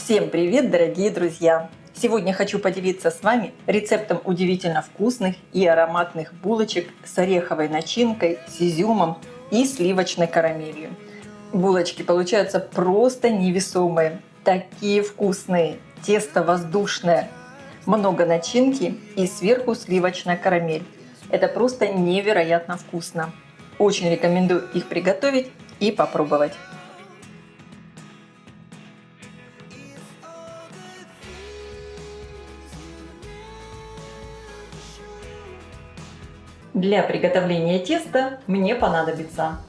Всем привет, дорогие друзья! Сегодня хочу поделиться с вами рецептом удивительно вкусных и ароматных булочек с ореховой начинкой, с изюмом и сливочной карамелью. Булочки получаются просто невесомые, такие вкусные, тесто воздушное, много начинки и сверху сливочная карамель. Это просто невероятно вкусно. Очень рекомендую их приготовить и попробовать. Для приготовления теста мне понадобится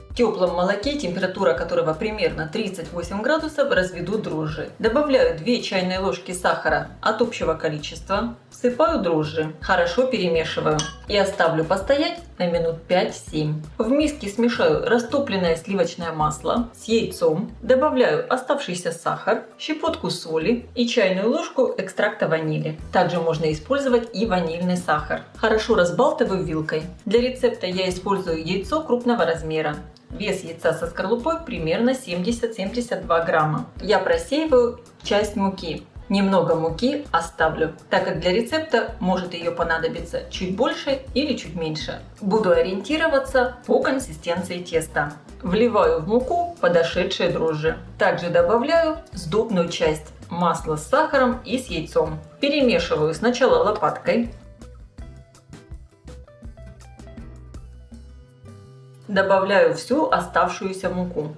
в теплом молоке, температура которого примерно 38 градусов, разведу дрожжи. Добавляю 2 чайные ложки сахара от общего количества, всыпаю дрожжи, хорошо перемешиваю и оставлю постоять на минут 5-7. В миске смешаю растопленное сливочное масло с яйцом, добавляю оставшийся сахар, щепотку соли и чайную ложку экстракта ванили. Также можно использовать и ванильный сахар. Хорошо разбалтываю вилкой. Для рецепта я использую яйцо крупного размера. Вес яйца со скорлупой примерно 70-72 грамма. Я просеиваю часть муки. Немного муки оставлю, так как для рецепта может ее понадобиться чуть больше или чуть меньше. Буду ориентироваться по консистенции теста. Вливаю в муку подошедшие дрожжи. Также добавляю сдобную часть – масло с сахаром и с яйцом. Перемешиваю сначала лопаткой. Добавляю всю оставшуюся муку.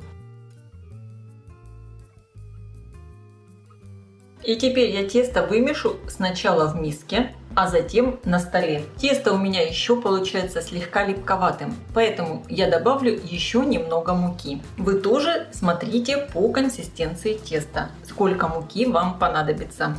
И теперь я тесто вымешу сначала в миске, а затем на столе. Тесто у меня еще получается слегка липковатым, поэтому я добавлю еще немного муки. Вы тоже смотрите по консистенции теста, сколько муки вам понадобится.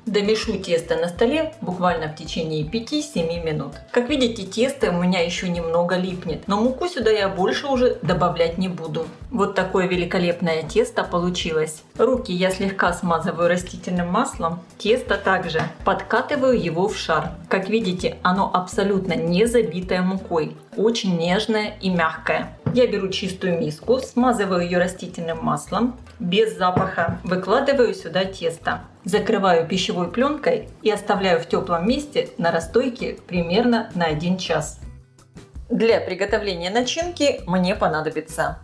Домешу тесто на столе буквально в течение 5-7 минут. Как видите, тесто у меня еще немного липнет, но муку сюда я больше уже добавлять не буду. Вот такое великолепное тесто получилось. Руки я слегка смазываю растительным маслом, тесто также. Подкатываю его в шар. Как видите, оно абсолютно не забитое мукой, очень нежное и мягкое. Я беру чистую миску, смазываю ее растительным маслом, без запаха, выкладываю сюда тесто. Закрываю пищевой пленкой и оставляю в теплом месте на расстойке примерно на 1 час. Для приготовления начинки мне понадобится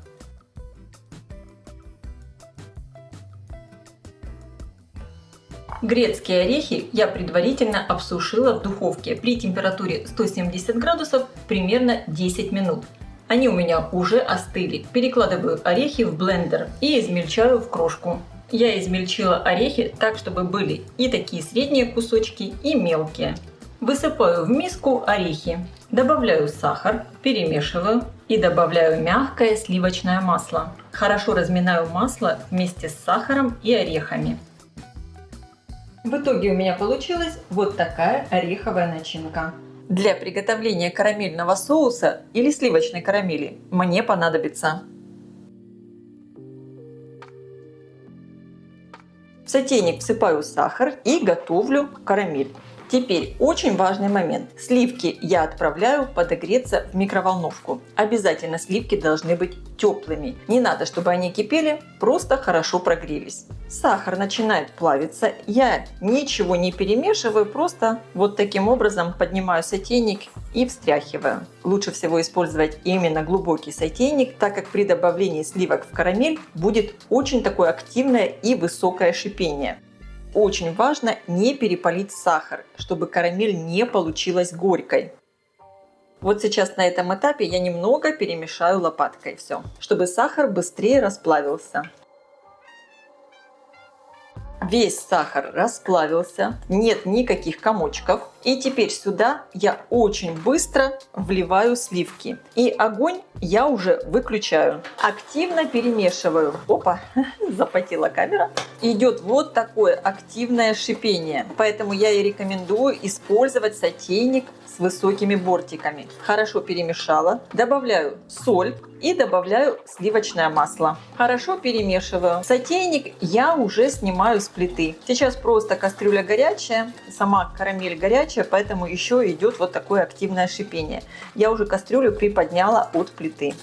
грецкие орехи. Я предварительно обсушила в духовке при температуре 170 градусов примерно 10 минут. Они у меня уже остыли. Перекладываю орехи в блендер и измельчаю в крошку. Я измельчила орехи так, чтобы были и такие средние кусочки, и мелкие. Высыпаю в миску орехи, добавляю сахар, перемешиваю и добавляю мягкое сливочное масло. Хорошо разминаю масло вместе с сахаром и орехами. В итоге у меня получилась вот такая ореховая начинка. Для приготовления карамельного соуса или сливочной карамели мне понадобится в сотейник всыпаю сахар и готовлю карамель. Теперь очень важный момент. Сливки я отправляю подогреться в микроволновку. Обязательно сливки должны быть теплыми. Не надо, чтобы они кипели, просто хорошо прогрелись. Сахар начинает плавиться. Я ничего не перемешиваю, просто вот таким образом поднимаю сотейник и встряхиваю. Лучше всего использовать именно глубокий сотейник, так как при добавлении сливок в карамель будет очень такое активное и высокое шипение. Очень важно не перепалить сахар, чтобы карамель не получилась горькой. Вот сейчас на этом этапе я немного перемешаю лопаткой все, чтобы сахар быстрее расплавился. Весь сахар расплавился, нет никаких комочков. И теперь сюда я очень быстро вливаю сливки. И огонь я уже выключаю. Активно перемешиваю. Опа, запотела камера. Идет вот такое активное шипение. Поэтому я и рекомендую использовать сотейник с высокими бортиками. Хорошо перемешала. Добавляю соль и добавляю сливочное масло. Хорошо перемешиваю. Сотейник я уже снимаю с плиты. Сейчас просто кастрюля горячая, сама карамель горячая, поэтому еще идет вот такое активное шипение. Я уже кастрюлю приподняла от плиты.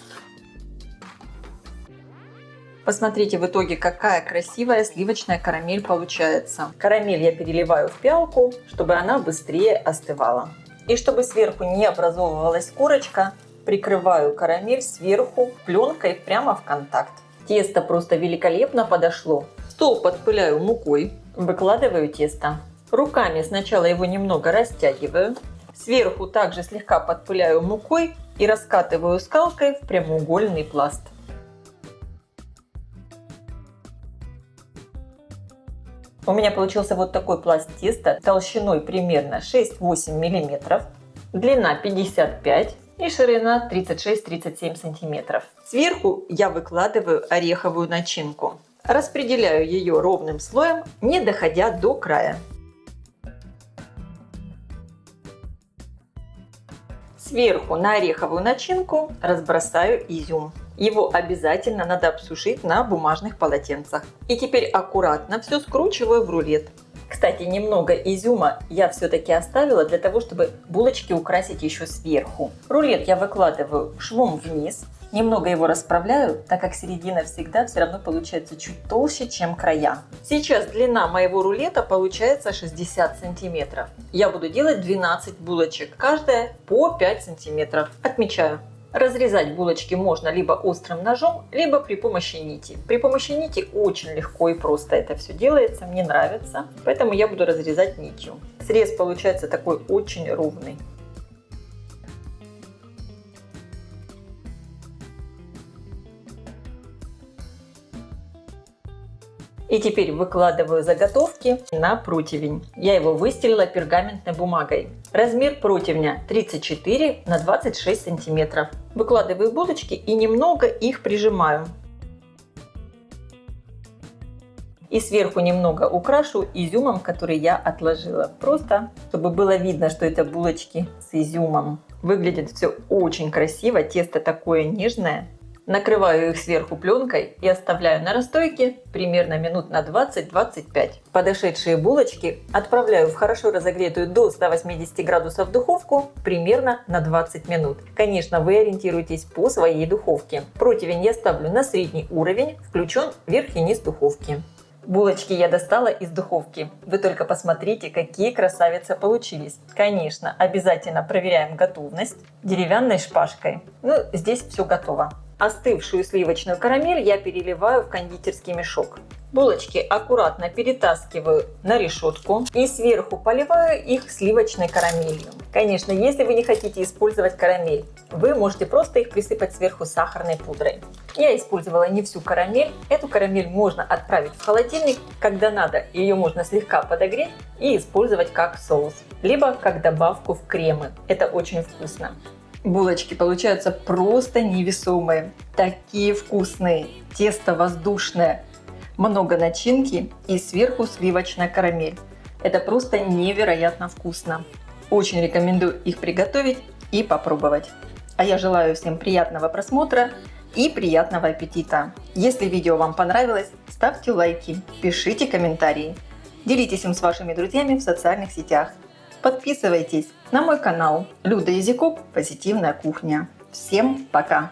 Посмотрите в итоге, какая красивая сливочная карамель получается. Карамель я переливаю в пиалку, чтобы она быстрее остывала. И чтобы сверху не образовывалась корочка, прикрываю карамель сверху пленкой прямо в контакт. Тесто просто великолепно подошло. Стол подпыляю мукой, выкладываю тесто. Руками сначала его немного растягиваю. Сверху также слегка подпыляю мукой и раскатываю скалкой в прямоугольный пласт. У меня получился вот такой пласт теста толщиной примерно 6-8 мм, длина 55 и ширина 36-37 см. Сверху я выкладываю ореховую начинку. Распределяю ее ровным слоем, не доходя до края. Сверху на ореховую начинку разбросаю изюм. Его обязательно надо обсушить на бумажных полотенцах. И теперь аккуратно все скручиваю в рулет. Кстати, немного изюма я все-таки оставила для того, чтобы булочки украсить еще сверху. Рулет я выкладываю швом вниз. Немного его расправляю, так как середина всегда все равно получается чуть толще, чем края. Сейчас длина моего рулета получается 60 сантиметров. Я буду делать 12 булочек, каждая по 5 сантиметров. Отмечаю. Разрезать булочки можно либо острым ножом, либо при помощи нити. При помощи нити очень легко и просто это все делается, мне нравится, поэтому я буду разрезать нитью. Срез получается такой очень ровный. И теперь выкладываю заготовки на противень. Я его выстелила пергаментной бумагой. Размер противня 34 на 26 сантиметров. Выкладываю булочки и немного их прижимаю. И сверху немного украшу изюмом, который я отложила. Просто, чтобы было видно, что это булочки с изюмом. Выглядит все очень красиво, тесто такое нежное. Накрываю их сверху пленкой и оставляю на расстойке примерно минут на 20-25. Подошедшие булочки отправляю в хорошо разогретую до 180 градусов духовку примерно на 20 минут. Конечно, вы ориентируйтесь по своей духовке. Противень я ставлю на средний уровень, включен верх и низ духовки. Булочки я достала из духовки. Вы только посмотрите, какие красавицы получились. Конечно, обязательно проверяем готовность деревянной шпажкой. Ну, здесь все готово. Остывшую сливочную карамель я переливаю в кондитерский мешок. Булочки аккуратно перетаскиваю на решетку и сверху поливаю их сливочной карамелью. Конечно, если вы не хотите использовать карамель, вы можете просто их присыпать сверху сахарной пудрой. Я использовала не всю карамель. Эту карамель можно отправить в холодильник, когда надо. Ее можно слегка подогреть и использовать как соус, либо как добавку в кремы. Это очень вкусно. Булочки получаются просто невесомые, такие вкусные, тесто воздушное, много начинки и сверху сливочная карамель. Это просто невероятно вкусно. Очень рекомендую их приготовить и попробовать. А я желаю всем приятного просмотра и приятного аппетита. Если видео вам понравилось, ставьте лайки, пишите комментарии, делитесь им с вашими друзьями в социальных сетях. Подписывайтесь на мой канал Люда Язиков «Позитивная кухня». Всем пока!